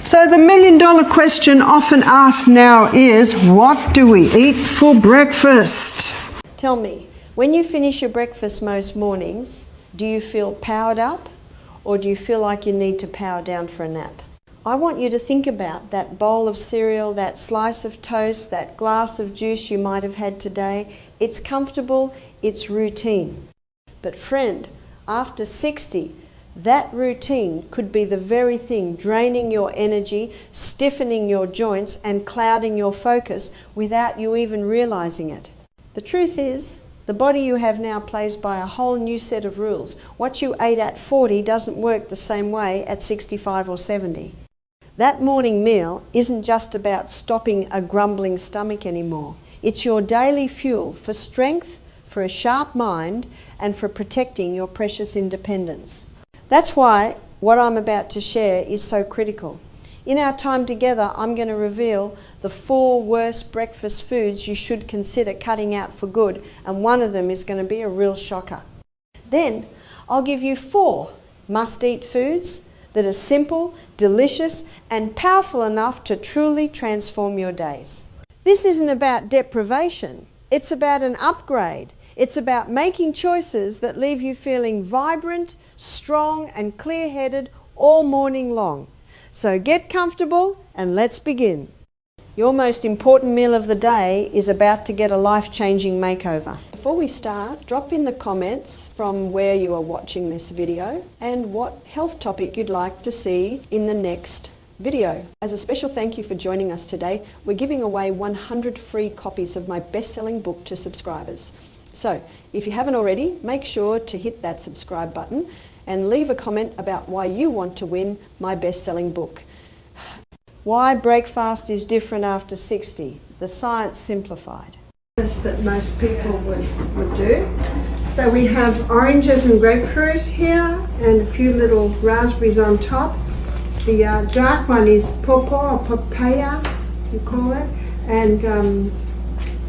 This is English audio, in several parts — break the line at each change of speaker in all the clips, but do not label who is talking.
So the million-dollar question often asked now is, what do we eat for breakfast?
Tell me, when you finish your breakfast most mornings, do you feel powered up or do you feel like you need to power down for a nap? I want you to think about that bowl of cereal, that slice of toast, that glass of juice you might have had today. It's comfortable, it's routine. But friend, after 60, that routine could be the very thing draining your energy, stiffening your joints and clouding your focus without you even realizing it. The truth is, the body you have now plays by a whole new set of rules. What you ate at 40 doesn't work the same way at 65 or 70. That morning meal isn't just about stopping a grumbling stomach anymore. It's your daily fuel for strength, for a sharp mind, and for protecting your precious independence. That's why what I'm about to share is so critical. In our time together, I'm going to reveal the 4 worst breakfast foods you should consider cutting out for good, and one of them is going to be a real shocker. Then I'll give you 4 must-eat foods that are simple, delicious, and powerful enough to truly transform your days. This isn't about deprivation. It's about an upgrade. It's about making choices that leave you feeling vibrant, strong, and clear-headed all morning long. So get comfortable and let's begin. Your most important meal of the day is about to get a life-changing makeover. Before we start, drop in the comments from where you are watching this video and what health topic you'd like to see in the next video. As a special thank you for joining us today, we're giving away 100 free copies of my best-selling book to subscribers. So, if you haven't already, make sure to hit that subscribe button and leave a comment about why you want to win my best-selling book. Why breakfast is different after 60, the science simplified. That most people would do. So we have oranges and grapefruit here and a few little raspberries on top. The dark one is pawpaw or papaya, you call it, and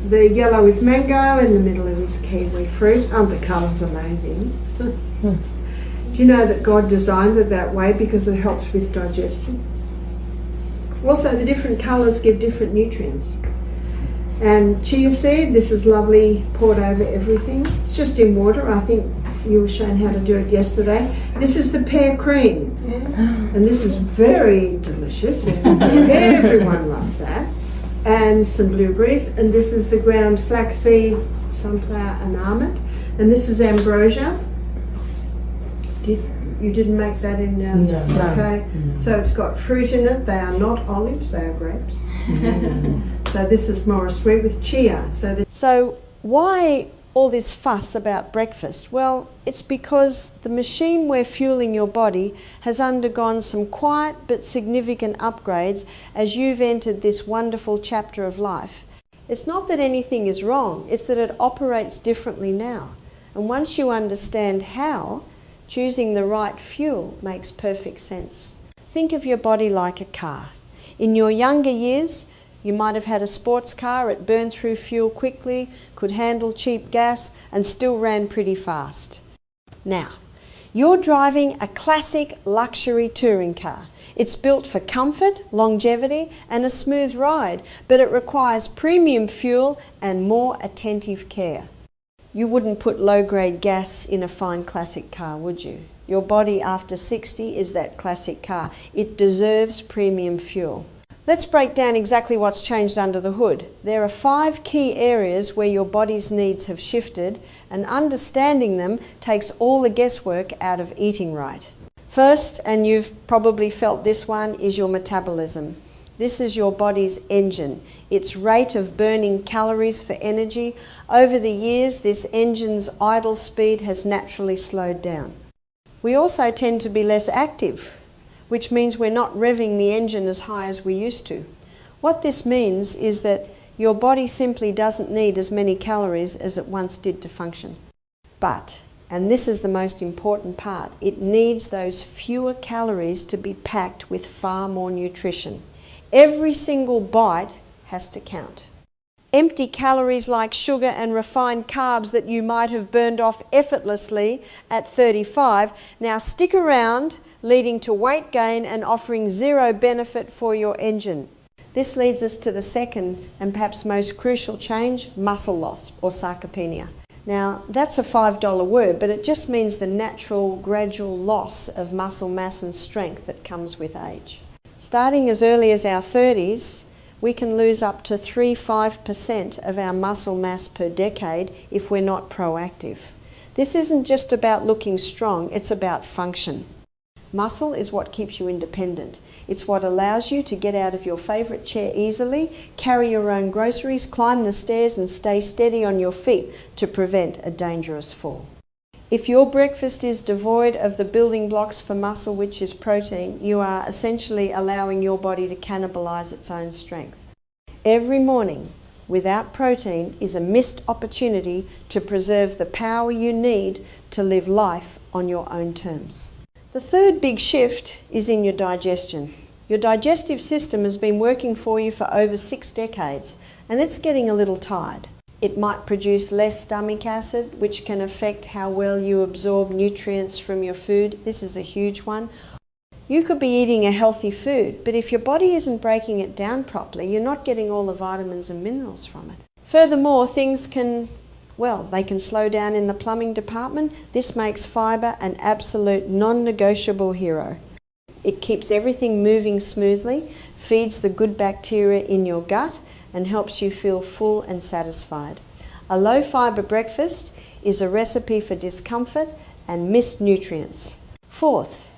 the yellow is mango, and the middle is kiwi fruit. Oh, the colour's amazing. Do you know that God designed it that way because it helps with digestion? Also, the different colours give different nutrients. And chia seed, this is lovely, poured over everything. It's just in water. I think you were shown how to do it yesterday. This is the pear cream. And this is very delicious. Everyone loves that. And some blueberries, and this is the ground flaxseed, sunflower and almond, and this is ambrosia. You didn't make that in?
No.
Okay, no. So it's got fruit in it. They are not olives, they are grapes. So this is more sweet with chia. So why all this fuss about breakfast? Well, it's because the machine we're fueling your body has undergone some quiet but significant upgrades as you've entered this wonderful chapter of life. It's not that anything is wrong, it's that it operates differently now. And once you understand how, choosing the right fuel makes perfect sense. Think of your body like a car. In your younger years, you might have had a sports car, it burned through fuel quickly, could handle cheap gas, and still ran pretty fast. Now, you're driving a classic luxury touring car. It's built for comfort, longevity, and a smooth ride, but it requires premium fuel and more attentive care. You wouldn't put low-grade gas in a fine classic car, would you? Your body after 60 is that classic car. It deserves premium fuel. Let's break down exactly what's changed under the hood. There are 5 key areas where your body's needs have shifted, and understanding them takes all the guesswork out of eating right. First, and you've probably felt this one, is your metabolism. This is your body's engine, its rate of burning calories for energy. Over the years, this engine's idle speed has naturally slowed down. We also tend to be less active, which means we're not revving the engine as high as we used to. What this means is that your body simply doesn't need as many calories as it once did to function. But, and this is the most important part, it needs those fewer calories to be packed with far more nutrition. Every single bite has to count. Empty calories like sugar and refined carbs that you might have burned off effortlessly at 35 now stick around leading to weight gain and offering zero benefit for your engine. This leads us to the second and perhaps most crucial change, muscle loss or sarcopenia. Now, that's a $5 word, but it just means the natural, gradual loss of muscle mass and strength that comes with age. Starting as early as our 30s, we can lose up to 3-5% of our muscle mass per decade if we're not proactive. This isn't just about looking strong, it's about function. Muscle is what keeps you independent. It's what allows you to get out of your favourite chair easily, carry your own groceries, climb the stairs and stay steady on your feet to prevent a dangerous fall. If your breakfast is devoid of the building blocks for muscle, which is protein, you are essentially allowing your body to cannibalise its own strength. Every morning, without protein, is a missed opportunity to preserve the power you need to live life on your own terms. The third big shift is in your digestion. Your digestive system has been working for you for over 6 decades, and it's getting a little tired. It might produce less stomach acid, which can affect how well you absorb nutrients from your food. This is a huge one. You could be eating a healthy food, but if your body isn't breaking it down properly, you're not getting all the vitamins and minerals from it. Furthermore, things can slow down in the plumbing department. This makes fibre an absolute non-negotiable hero. It keeps everything moving smoothly, feeds the good bacteria in your gut, and helps you feel full and satisfied. A low fibre breakfast is a recipe for discomfort and missed nutrients. Fourth,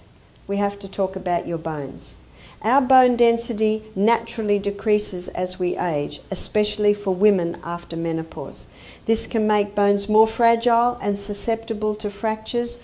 we have to talk about your bones. Our bone density naturally decreases as we age, especially for women after menopause. This can make bones more fragile and susceptible to fractures.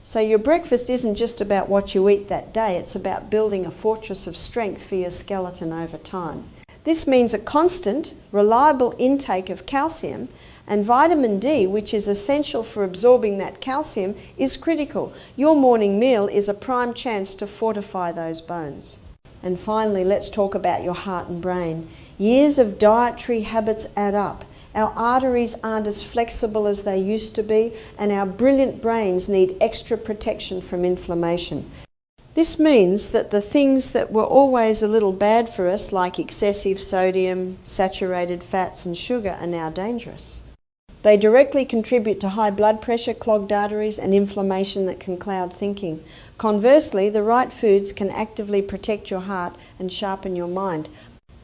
So your breakfast isn't just about what you eat that day, it's about building a fortress of strength for your skeleton over time. This means a constant, reliable intake of calcium, and vitamin D, which is essential for absorbing that calcium, is critical. Your morning meal is a prime chance to fortify those bones. And finally, let's talk about your heart and brain. Years of dietary habits add up. Our arteries aren't as flexible as they used to be, and our brilliant brains need extra protection from inflammation. This means that the things that were always a little bad for us, like excessive sodium, saturated fats and sugar, are now dangerous. They directly contribute to high blood pressure, clogged arteries and inflammation that can cloud thinking. Conversely, the right foods can actively protect your heart and sharpen your mind.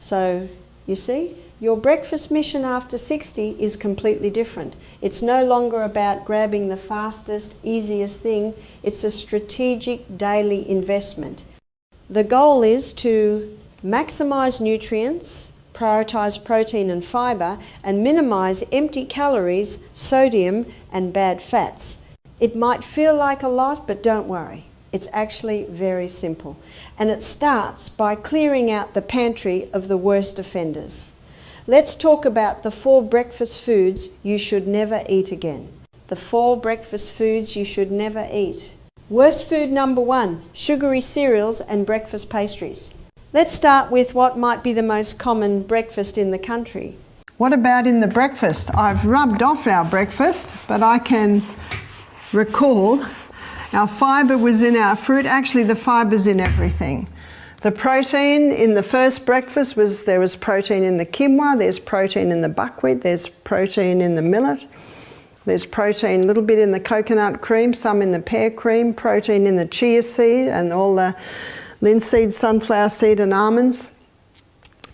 So, you see, your breakfast mission after 60 is completely different. It's no longer about grabbing the fastest, easiest thing. It's a strategic daily investment. The goal is to maximize nutrients, prioritize protein and fiber, and minimize empty calories, sodium, and bad fats. It might feel like a lot, but don't worry. It's actually very simple. And it starts by clearing out the pantry of the worst offenders. Let's talk about the 4 breakfast foods you should never eat again. The 4 breakfast foods you should never eat. Worst food number 1, sugary cereals and breakfast pastries. Let's start with what might be the most common breakfast in the country.
What about in the breakfast? I've rubbed off our breakfast, but I can recall our fibre was in our fruit. Actually, the fibre's in everything. The protein in the first breakfast there was protein in the quinoa, there's protein in the buckwheat, there's protein in the millet, there's protein a little bit in the coconut cream, some in the pear cream, protein in the chia seed and all the linseed, sunflower seed and almonds.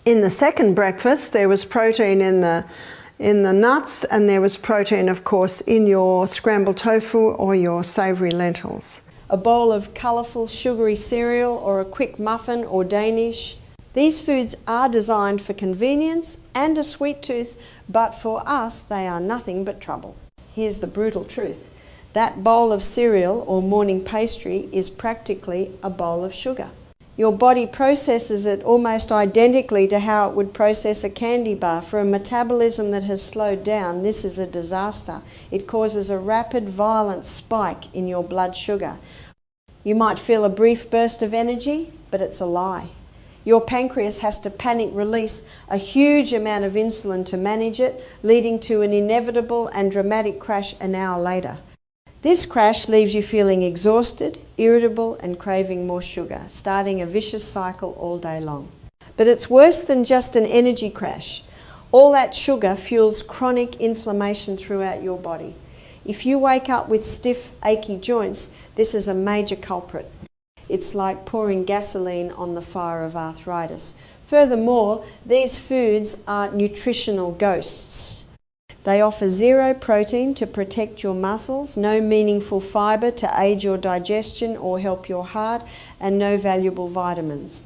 In the second breakfast there was protein in the nuts, and there was protein of course in your scrambled tofu or your savoury lentils.
A bowl of colourful sugary cereal or a quick muffin or Danish. These foods are designed for convenience and a sweet tooth, but for us they are nothing but trouble. Here's the brutal truth. That bowl of cereal or morning pastry is practically a bowl of sugar. Your body processes it almost identically to how it would process a candy bar. For a metabolism that has slowed down, this is a disaster. It causes a rapid, violent spike in your blood sugar. You might feel a brief burst of energy, but it's a lie. Your pancreas has to panic release a huge amount of insulin to manage it, leading to an inevitable and dramatic crash an hour later. This crash leaves you feeling exhausted, irritable, and craving more sugar, starting a vicious cycle all day long. But it's worse than just an energy crash. All that sugar fuels chronic inflammation throughout your body. If you wake up with stiff, achy joints, this is a major culprit. It's like pouring gasoline on the fire of arthritis. Furthermore, these foods are nutritional ghosts. They offer zero protein to protect your muscles, no meaningful fibre to aid your digestion or help your heart, and no valuable vitamins.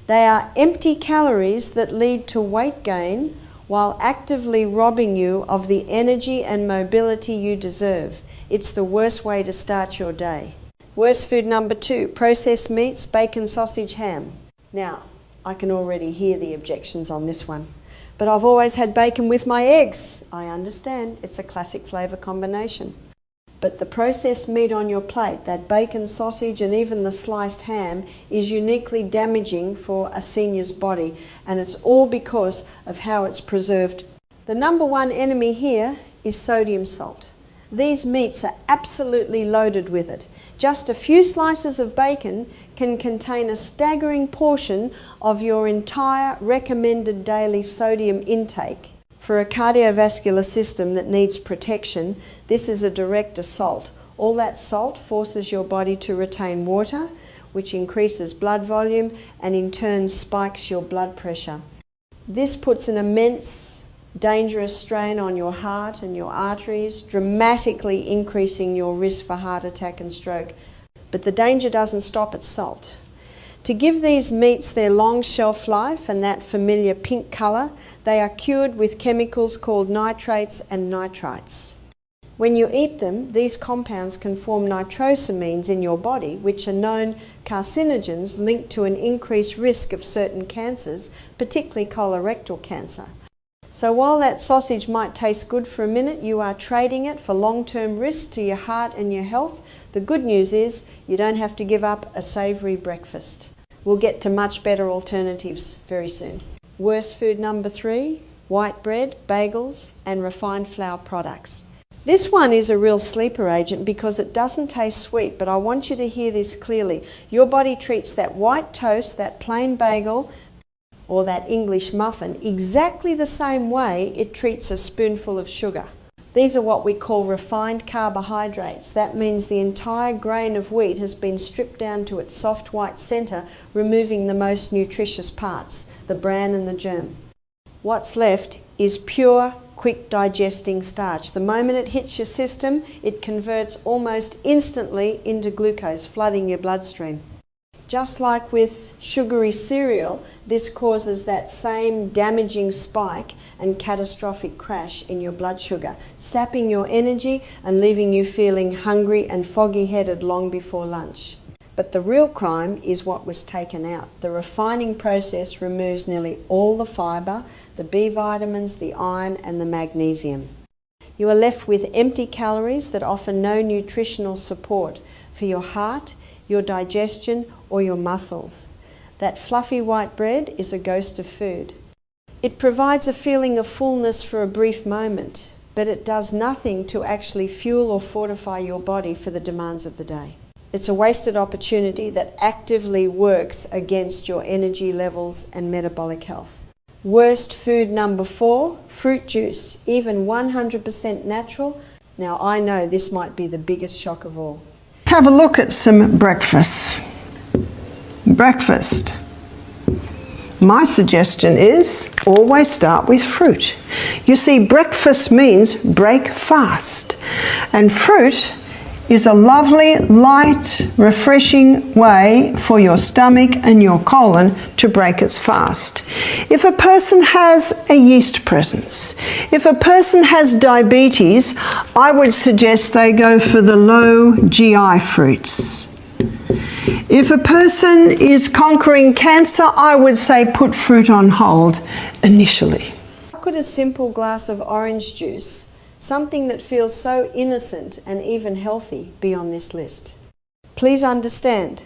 They are empty calories that lead to weight gain while actively robbing you of the energy and mobility you deserve. It's the worst way to start your day. Worst food number 2, processed meats, bacon, sausage, ham. Now, I can already hear the objections on this one. But I've always had bacon with my eggs. I understand, it's a classic flavour combination. But the processed meat on your plate, that bacon, sausage, and even the sliced ham, is uniquely damaging for a senior's body, and it's all because of how it's preserved. The number one enemy here is sodium salt. These meats are absolutely loaded with it. Just a few slices of bacon can contain a staggering portion of your entire recommended daily sodium intake. For a cardiovascular system that needs protection, this is a direct assault. All that salt forces your body to retain water, which increases blood volume and in turn spikes your blood pressure. This puts an immense, dangerous strain on your heart and your arteries, dramatically increasing your risk for heart attack and stroke. But the danger doesn't stop at salt. To give these meats their long shelf life and that familiar pink colour, they are cured with chemicals called nitrates and nitrites. When you eat them, these compounds can form nitrosamines in your body, which are known carcinogens linked to an increased risk of certain cancers, particularly colorectal cancer. So while that sausage might taste good for a minute, you are trading it for long-term risks to your heart and your health. The good news is you don't have to give up a savoury breakfast. We'll get to much better alternatives very soon. Worst food number 3, white bread, bagels, and refined flour products. This one is a real sleeper agent because it doesn't taste sweet, but I want you to hear this clearly. Your body treats that white toast, that plain bagel, or that English muffin exactly the same way it treats a spoonful of sugar. These are what we call refined carbohydrates. That means the entire grain of wheat has been stripped down to its soft white centre, removing the most nutritious parts, the bran and the germ. What's left is pure, quick digesting starch. The moment it hits your system, it converts almost instantly into glucose, flooding your bloodstream. Just like with sugary cereal, this causes that same damaging spike and catastrophic crash in your blood sugar, sapping your energy and leaving you feeling hungry and foggy-headed long before lunch. But the real crime is what was taken out. The refining process removes nearly all the fibre, the B vitamins, the iron and the magnesium. You are left with empty calories that offer no nutritional support for your heart, your digestion, or your muscles. That fluffy white bread is a ghost of food. It provides a feeling of fullness for a brief moment, but it does nothing to actually fuel or fortify your body for the demands of the day. It's a wasted opportunity that actively works against your energy levels and metabolic health. Worst food number 4, fruit juice, even 100% natural. Now I know this might be the biggest shock of all.
Let's have a look at some breakfasts. Breakfast. My suggestion is always start with fruit. You see, breakfast means break fast, and fruit is a lovely, light, refreshing way for your stomach and your colon to break its fast. If a person has a yeast presence, if a person has diabetes, I would suggest they go for the low GI fruits. If a person is conquering cancer, I would say put fruit on hold initially.
How could a simple glass of orange juice, something that feels so innocent and even healthy, be on this list? Please understand,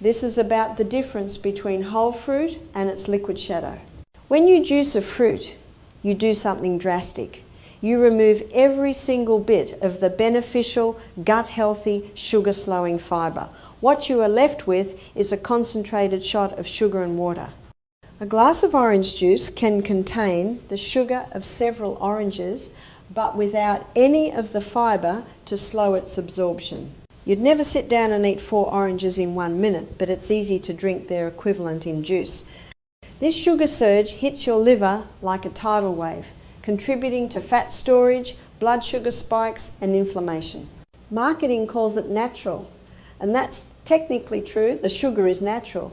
this is about the difference between whole fruit and its liquid shadow. When you juice a fruit, you do something drastic. you remove every single bit of the beneficial, gut-healthy, sugar-slowing fibre. What you are left with is a concentrated shot of sugar and water. A glass of orange juice can contain the sugar of several oranges, but without any of the fibre to slow its absorption. You'd never sit down and eat 4 oranges in 1 minute, but it's easy to drink their equivalent in juice. This sugar surge hits your liver like a tidal wave, contributing to fat storage, blood sugar spikes and inflammation. Marketing calls it natural, and that's technically true, the sugar is natural,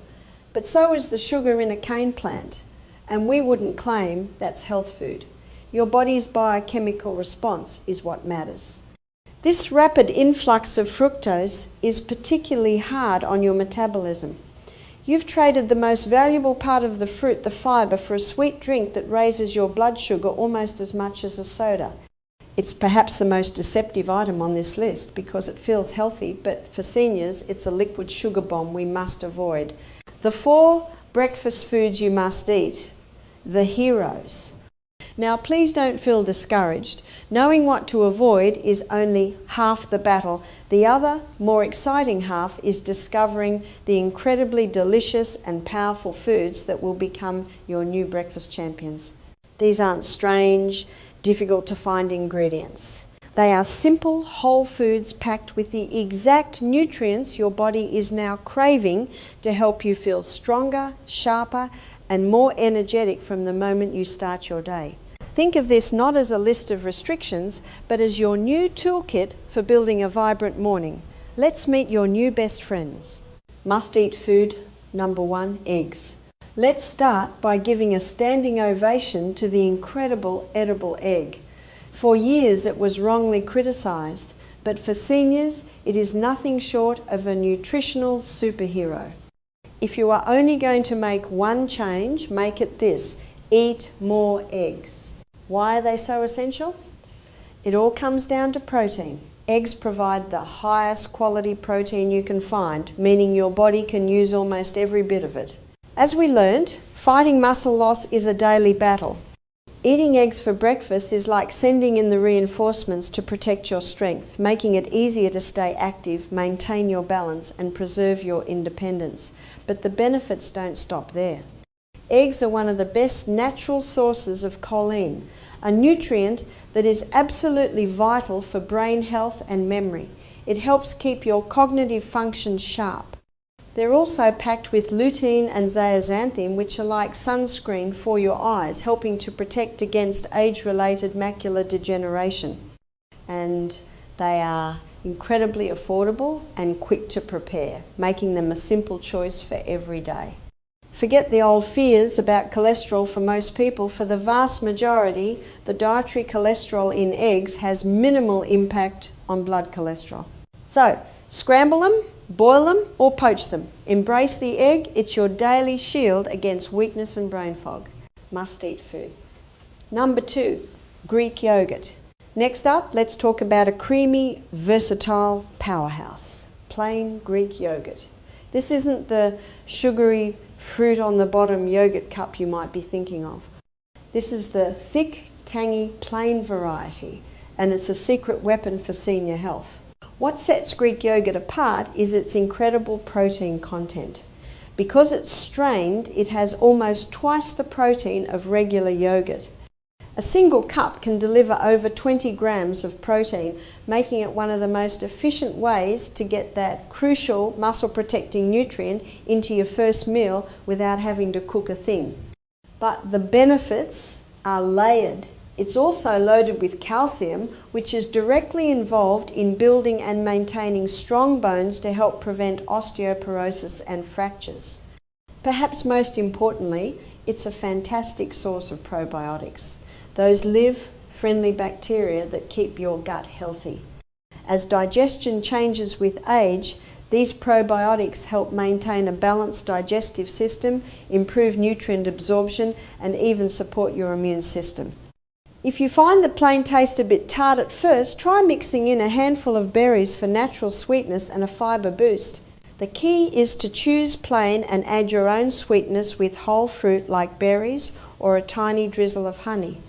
but so is the sugar in a cane plant, and we wouldn't claim that's health food. Your body's biochemical response is what matters. This rapid influx of fructose is particularly hard on your metabolism. You've traded the most valuable part of the fruit, the fibre, for a sweet drink that raises your blood sugar almost as much as a soda. It's perhaps the most deceptive item on this list because it feels healthy, but for seniors, it's a liquid sugar bomb we must avoid. The 4 breakfast foods you must eat, the heroes. Now, please don't feel discouraged. Knowing what to avoid is only half the battle. The other, more exciting half is discovering the incredibly delicious and powerful foods that will become your new breakfast champions. These aren't strange, difficult to find ingredients. They are simple, whole foods packed with the exact nutrients your body is now craving to help you feel stronger, sharper, and more energetic from the moment you start your day. Think of this not as a list of restrictions, but as your new toolkit for building a vibrant morning. Let's meet your new best friends. Must-eat food number 1, eggs. Let's start by giving a standing ovation to the incredible edible egg. For years it was wrongly criticised, but for seniors it is nothing short of a nutritional superhero. If you are only going to make one change, make it this: eat more eggs. Why are they so essential? It all comes down to protein. Eggs provide the highest quality protein you can find, meaning your body can use almost every bit of it. As we learned, fighting muscle loss is a daily battle. Eating eggs for breakfast is like sending in the reinforcements to protect your strength, making it easier to stay active, maintain your balance, and preserve your independence. But the benefits don't stop there. Eggs are one of the best natural sources of choline, a nutrient that is absolutely vital for brain health and memory. It helps keep your cognitive function sharp. They're also packed with lutein and zeaxanthin, which are like sunscreen for your eyes, helping to protect against age-related macular degeneration. And they are incredibly affordable and quick to prepare, making them a simple choice for every day. Forget the old fears about cholesterol for most people. For the vast majority, the dietary cholesterol in eggs has minimal impact on blood cholesterol. So, scramble them, boil them, or poach them. Embrace the egg. It's your daily shield against weakness and brain fog. Must-eat food. Number 2, Greek yogurt. Next up, let's talk about a creamy, versatile powerhouse. Plain Greek yogurt. This isn't the sugary fruit on the bottom yogurt cup you might be thinking of. This is the thick, tangy, plain variety, and it's a secret weapon for senior health. What sets Greek yogurt apart is its incredible protein content. Because it's strained, it has almost twice the protein of regular yogurt. A single cup can deliver over 20 grams of protein, making it one of the most efficient ways to get that crucial muscle-protecting nutrient into your first meal without having to cook a thing. But the benefits are layered. It's also loaded with calcium, which is directly involved in building and maintaining strong bones to help prevent osteoporosis and fractures. Perhaps most importantly, it's a fantastic source of probiotics. Those live-friendly bacteria that keep your gut healthy. As digestion changes with age, these probiotics help maintain a balanced digestive system, improve nutrient absorption, and even support your immune system. If you find the plain taste a bit tart at first, try mixing in a handful of berries for natural sweetness and a fibre boost. The key is to choose plain and add your own sweetness with whole fruit like berries or a tiny drizzle of honey.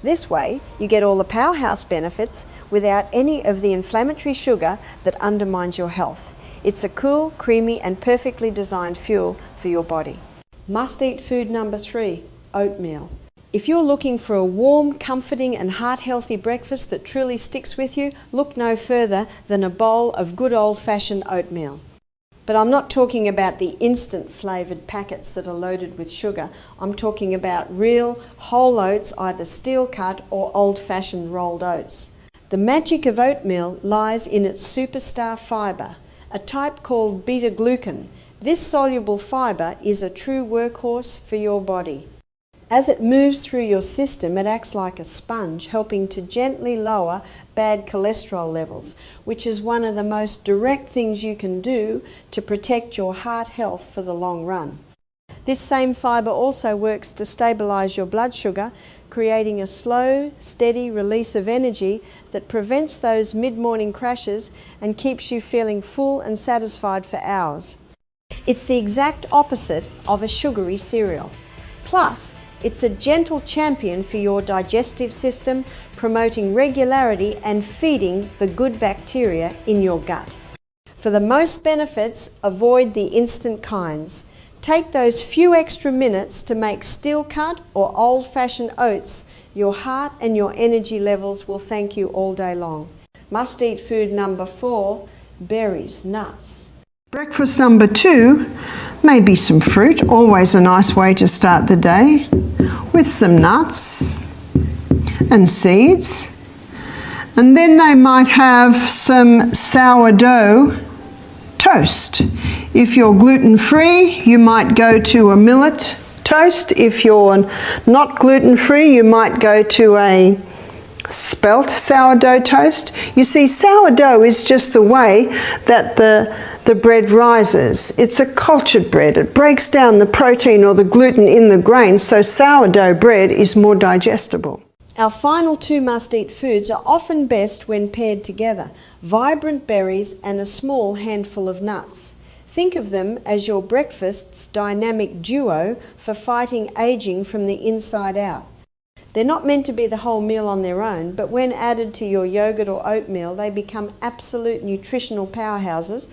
This way, you get all the powerhouse benefits without any of the inflammatory sugar that undermines your health. It's a cool, creamy, and perfectly designed fuel for your body. Must-eat food number 3, oatmeal. If you're looking for a warm, comforting, and heart-healthy breakfast that truly sticks with you, look no further than a bowl of good old-fashioned oatmeal. But I'm not talking about the instant flavoured packets that are loaded with sugar. I'm talking about real whole oats, either steel cut or old-fashioned rolled oats. The magic of oatmeal lies in its superstar fibre, a type called beta-glucan. This soluble fibre is a true workhorse for your body. As it moves through your system, it acts like a sponge, helping to gently lower bad cholesterol levels, which is one of the most direct things you can do to protect your heart health for the long run. This same fibre also works to stabilise your blood sugar, creating a slow, steady release of energy that prevents those mid-morning crashes and keeps you feeling full and satisfied for hours. It's the exact opposite of a sugary cereal. Plus, it's a gentle champion for your digestive system, promoting regularity and feeding the good bacteria in your gut. For the most benefits, avoid the instant kinds. Take those few extra minutes to make steel cut or old-fashioned oats. Your heart and your energy levels will thank you all day long. Must-eat food number 4, berries, nuts.
Breakfast number 2, maybe some fruit, always a nice way to start the day, with some nuts and seeds. And then they might have some sourdough toast. If you're gluten-free, you might go to a millet toast. If you're not gluten-free, you might go to a spelt sourdough toast. You see, sourdough is just the way that the bread rises. It's a cultured bread. It breaks down the protein or the gluten in the grain, so sourdough bread is more digestible.
Our final 2 must-eat foods are often best when paired together: vibrant berries and a small handful of nuts. Think of them as your breakfast's dynamic duo for fighting aging from the inside out. They're not meant to be the whole meal on their own, but when added to your yogurt or oatmeal, they become absolute nutritional powerhouses.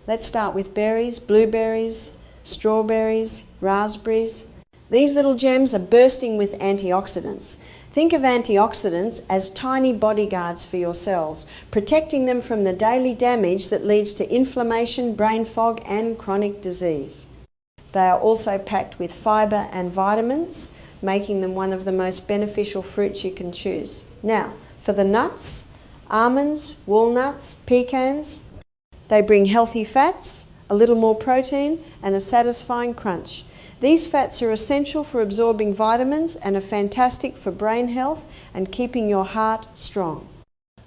Let's start with berries, blueberries, strawberries, raspberries. These little gems are bursting with antioxidants. Think of antioxidants as tiny bodyguards for your cells, protecting them from the daily damage that leads to inflammation, brain fog, and chronic disease. They are also packed with fibre and vitamins, making them one of the most beneficial fruits you can choose. Now, for the nuts, almonds, walnuts, pecans, they bring healthy fats, a little more protein, and a satisfying crunch. These fats are essential for absorbing vitamins and are fantastic for brain health and keeping your heart strong.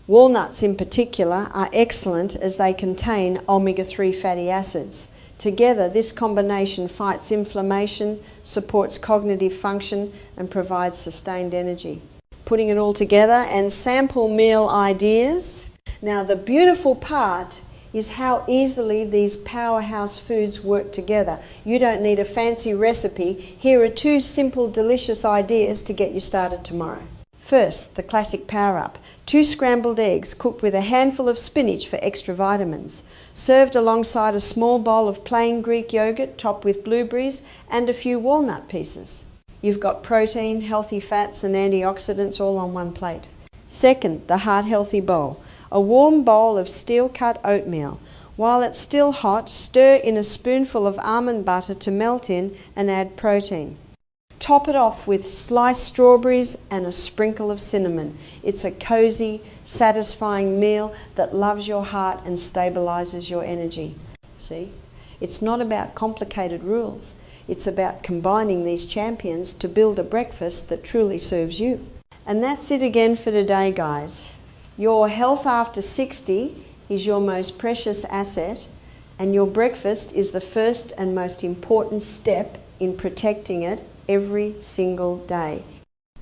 Walnuts in particular are excellent as they contain omega-3 fatty acids. Together, this combination fights inflammation, supports cognitive function, and provides sustained energy. Putting it all together and sample meal ideas. Now, the beautiful part is how easily these powerhouse foods work together. You don't need a fancy recipe. Here are 2 simple, delicious ideas to get you started tomorrow. First, the classic power-up. 2 scrambled eggs cooked with a handful of spinach for extra vitamins, served alongside a small bowl of plain Greek yogurt topped with blueberries and a few walnut pieces. You've got protein, healthy fats and antioxidants all on one plate. Second, the heart-healthy bowl. A warm bowl of steel-cut oatmeal. While it's still hot, stir in a spoonful of almond butter to melt in and add protein. Top it off with sliced strawberries and a sprinkle of cinnamon. It's a cozy, satisfying meal that loves your heart and stabilizes your energy. See? It's not about complicated rules. It's about combining these champions to build a breakfast that truly serves you. And that's it again for today, guys. Your health after 60 is your most precious asset, and your breakfast is the first and most important step in protecting it every single day.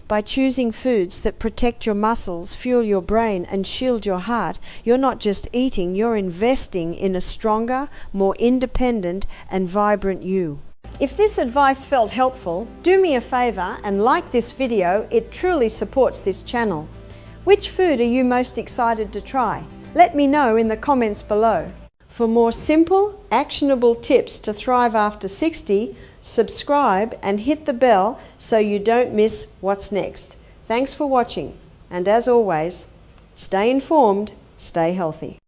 By choosing foods that protect your muscles, fuel your brain, and shield your heart, you're not just eating, you're investing in a stronger, more independent, and vibrant you. If this advice felt helpful, do me a favour and like this video. It truly supports this channel. Which food are you most excited to try? Let me know in the comments below. For more simple, actionable tips to thrive after 60, subscribe and hit the bell so you don't miss what's next. Thanks for watching, and as always, stay informed, stay healthy.